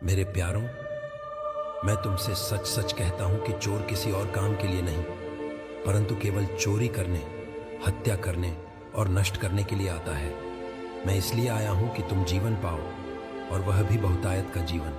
मेरे प्यारों, मैं तुमसे सच सच कहता हूं कि चोर किसी और काम के लिए नहीं, परंतु केवल चोरी करने, हत्या करने और नष्ट करने के लिए आता है। मैं इसलिए आया हूं कि तुम जीवन पाओ, और वह भी बहुतायत का जीवन।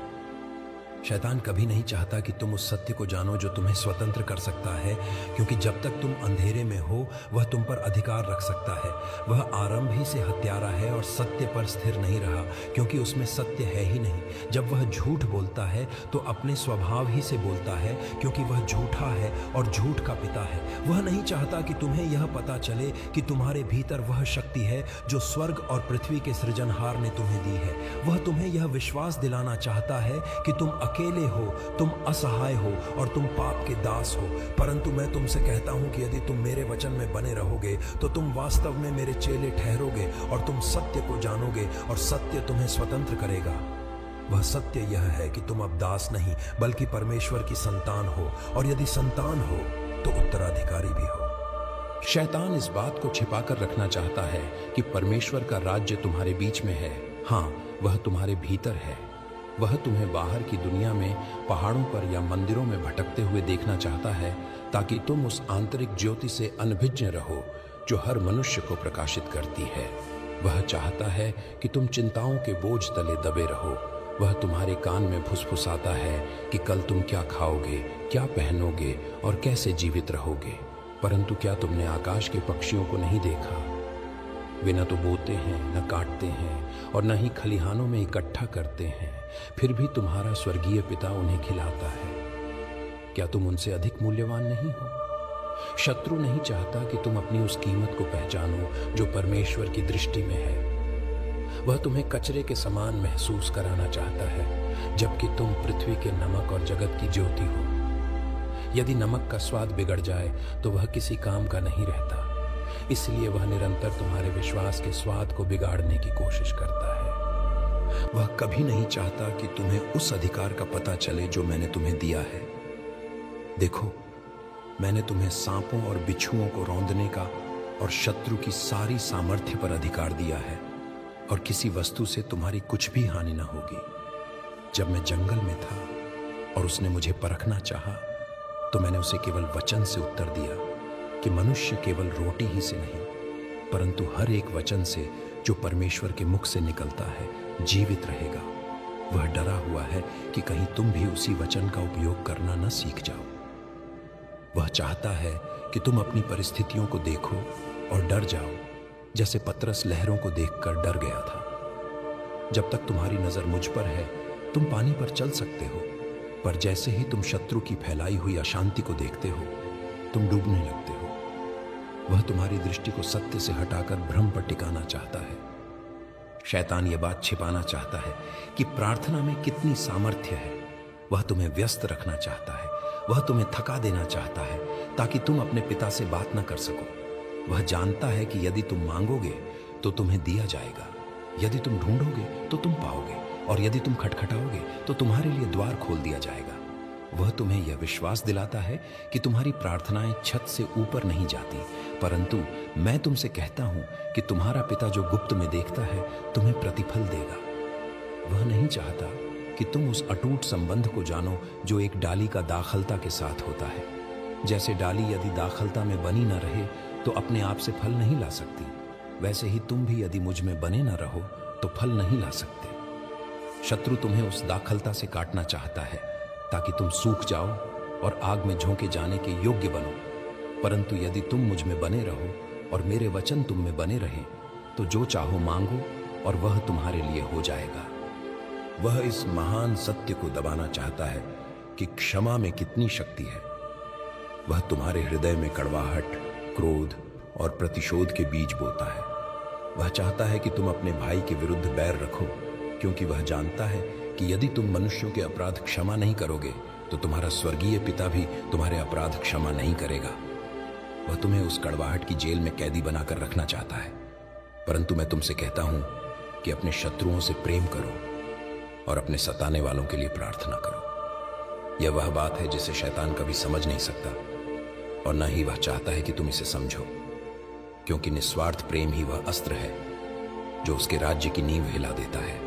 शैतान कभी नहीं चाहता कि तुम उस सत्य को जानो जो तुम्हें स्वतंत्र कर सकता है, क्योंकि जब तक तुम अंधेरे में हो वह तुम पर अधिकार रख सकता है। वह आरंभ ही से हत्यारा है और सत्य पर स्थिर नहीं रहा, क्योंकि उसमें सत्य है ही नहीं। जब वह झूठ बोलता है तो अपने स्वभाव ही से बोलता है, क्योंकि वह झूठा है और झूठ का पिता है। वह नहीं चाहता कि तुम्हें यह पता चले कि तुम्हारे भीतर वह शक्ति है जो स्वर्ग और पृथ्वी के सृजनहार ने तुम्हें दी है। वह तुम्हें यह विश्वास दिलाना चाहता है कि तुम अकेले हो, तुम असहाय हो और तुम पाप के दास हो। परंतु मैं तुमसे कहता हूं कि यदि तुम मेरे वचन में बने रहोगे तो तुम वास्तव में मेरे चेले ठहरोगे और तुम सत्य को जानोगे और सत्य तुम्हें स्वतंत्र करेगा। वह सत्य यह है कि तुम अब दास नहीं बल्कि परमेश्वर की संतान हो, और यदि संतान हो तो उत्तराधिकारी भी हो। शैतान इस बात को छिपाकर रखना चाहता है कि परमेश्वर का राज्य तुम्हारे बीच में है। हाँ, वह तुम्हारे भीतर है। वह तुम्हें बाहर की दुनिया में पहाड़ों पर या मंदिरों में भटकते हुए देखना चाहता है, ताकि तुम उस आंतरिक ज्योति से अनभिज्ञ रहो जो हर मनुष्य को प्रकाशित करती है। वह चाहता है कि तुम चिंताओं के बोझ तले दबे रहो। वह तुम्हारे कान में फुसफुसाता है कि कल तुम क्या खाओगे, क्या पहनोगे और कैसे जीवित रहोगे। परंतु क्या तुमने आकाश के पक्षियों को नहीं देखा? वे न तो बोते हैं, न काटते हैं और न ही खलिहानों में इकट्ठा करते हैं, फिर भी तुम्हारा स्वर्गीय पिता उन्हें खिलाता है। क्या तुम उनसे अधिक मूल्यवान नहीं हो? शत्रु नहीं चाहता कि तुम अपनी उस कीमत को पहचानो जो परमेश्वर की दृष्टि में है। वह तुम्हें कचरे के समान महसूस कराना चाहता है, जबकि तुम पृथ्वी के नमक और जगत की ज्योति हो। यदि नमक का स्वाद बिगड़ जाए तो वह किसी काम का नहीं रहता, इसलिए वह निरंतर तुम्हारे विश्वास के स्वाद को बिगाड़ने की कोशिश करता है। वह कभी नहीं चाहता कि तुम्हें उस अधिकार का पता चले जो मैंने तुम्हें दिया है। देखो, मैंने तुम्हें सांपों और बिच्छुओं को रौंदने का और शत्रु की सारी सामर्थ्य पर अधिकार दिया है, और किसी वस्तु से तुम्हारी कुछ भी हानि न होगी। जब मैं जंगल में था और उसने मुझे परखना चाहा, तो मैंने उसे केवल वचन से उत्तर दिया कि मनुष्य केवल रोटी ही से नहीं, परंतु हर एक वचन से जो परमेश्वर के मुख से निकलता है जीवित रहेगा। वह डरा हुआ है कि कहीं तुम भी उसी वचन का उपयोग करना न सीख जाओ। वह चाहता है कि तुम अपनी परिस्थितियों को देखो और डर जाओ, जैसे पतरस लहरों को देखकर डर गया था। जब तक तुम्हारी नजर मुझ पर है तुम पानी पर चल सकते हो, पर जैसे ही तुम शत्रु की फैलाई हुई अशांति को देखते हो तुम डूबने लगते हो। वह तुम्हारी दृष्टि को सत्य से हटाकर भ्रम पर टिकाना चाहता है। शैतान यह बात छिपाना चाहता है कि प्रार्थना में कितनी सामर्थ्य है। वह तुम्हें व्यस्त रखना चाहता है, वह तुम्हें थका देना चाहता है ताकि तुम अपने पिता से बात न कर सको। वह जानता है कि यदि तुम मांगोगे तो तुम्हें दिया जाएगा, यदि तुम ढूंढोगे तो तुम पाओगे, और यदि तुम खटखटाओगे तो तुम्हारे लिए द्वार खोल दिया जाएगा। वह तुम्हें यह विश्वास दिलाता है कि तुम्हारी प्रार्थनाएं छत से ऊपर नहीं जाती, परंतु मैं तुमसे कहता हूं कि तुम्हारा पिता जो गुप्त में देखता है तुम्हें प्रतिफल देगा। वह नहीं चाहता कि तुम उस अटूट संबंध को जानो जो एक डाली का दाखलता के साथ होता है। जैसे डाली यदि दाखलता में बनी न रहे तो अपने आप से फल नहीं ला सकती, वैसे ही तुम भी यदि मुझ में बने न रहो तो फल नहीं ला सकते। शत्रु तुम्हें उस दाखलता से काटना चाहता है ताकि तुम सूख जाओ और आग में झोंके जाने के योग्य बनो। परंतु यदि तुम मुझ में बने रहो और मेरे वचन तुम में बने रहें, तो जो चाहो मांगो और वह तुम्हारे लिए हो जाएगा। वह इस महान सत्य को दबाना चाहता है कि क्षमा में कितनी शक्ति है। वह तुम्हारे हृदय में कड़वाहट, क्रोध और प्रतिशोध के बीज बोता है। वह चाहता है कि तुम अपने भाई के विरुद्ध बैर रखो, क्योंकि वह जानता है कि यदि तुम मनुष्यों के अपराध क्षमा नहीं करोगे तो तुम्हारा स्वर्गीय पिता भी तुम्हारे अपराध क्षमा नहीं करेगा। वह तुम्हें उस कड़वाहट की जेल में कैदी बनाकर रखना चाहता है। परंतु मैं तुमसे कहता हूं कि अपने शत्रुओं से प्रेम करो और अपने सताने वालों के लिए प्रार्थना करो। यह वह बात है जिसे शैतान कभी समझ नहीं सकता, और न ही वह चाहता है कि तुम इसे समझो, क्योंकि निस्वार्थ प्रेम ही वह अस्त्र है जो उसके राज्य की नींव हिला देता है।